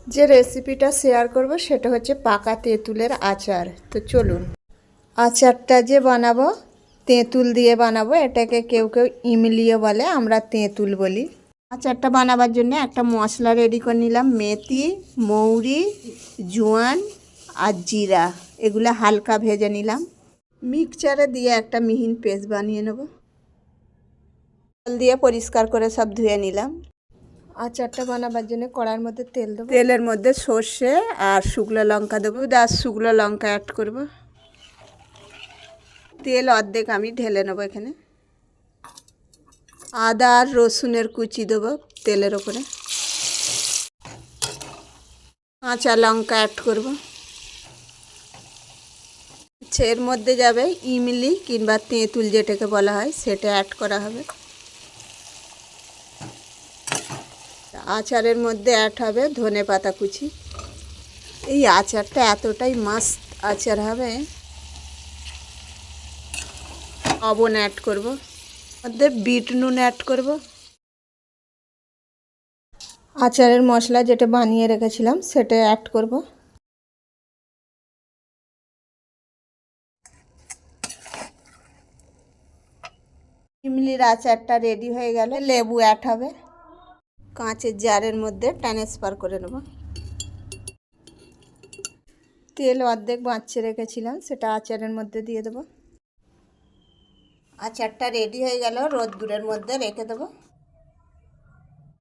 যে রেসিপিটা শেয়ার করব সেটা হচ্ছে পাকা তেঁতুলের আচার। তো চলুন, আচারটা যে বানাবো তেঁতুল দিয়ে বানাবো। এটাকে কেউ কেউ ইমলিও বলে, আমরা তেঁতুল বলি। আচারটা বানাবার জন্য একটা মশলা রেডি করে নিলাম। মেথি, মৌরি, জোয়ান আর জিরা, এগুলো হালকা ভেজে নিলাম। মিক্সচারে দিয়ে একটা মিহিন পেস্ট বানিয়ে নেব। জল দিয়ে পরিষ্কার করে সব ধুয়ে নিলাম। আচারটা বানাবার জন্য কড়াইয়ের মধ্যে তেল দেবো। তেলের মধ্যে সর্ষে আর শুকনো লঙ্কা দেবো। 10 শুকনো লঙ্কা অ্যাড করব। তেল অর্ধেক আমি ঢেলে নেবো এখানে। আদা আর রসুনের কুচি দেবো তেলের ওপরে। কাঁচা লঙ্কা অ্যাড করব। এর মধ্যে যাবে ইমলি কিংবা তেঁতুল যেটাকে বলা হয়, সেটা অ্যাড করা হবে। আচারের মধ্যে অ্যাড হবে ধনে পাতা কুচি। এই আচারটা এতটাই মাস্ত আচার হবে। লবণ অ্যাড করব, মধ্যে বিট নুন অ্যাড করব। আচারের মশলা যেটা বানিয়ে রেখেছিলাম সেটা অ্যাড করব। ইমলির আচারটা রেডি হয়ে গেলে লেবু অ্যাড হবে। কাঁচের জারের মধ্যে ট্রান্সফার করে নেব। তেল অর্ধেক বাঁচিয়ে রেখেছিলাম, সেটা আচারের মধ্যে দিয়ে দেবো। আচারটা রেডি হয়ে গেল, রোদ্দুরের মধ্যে রেখে দেবো।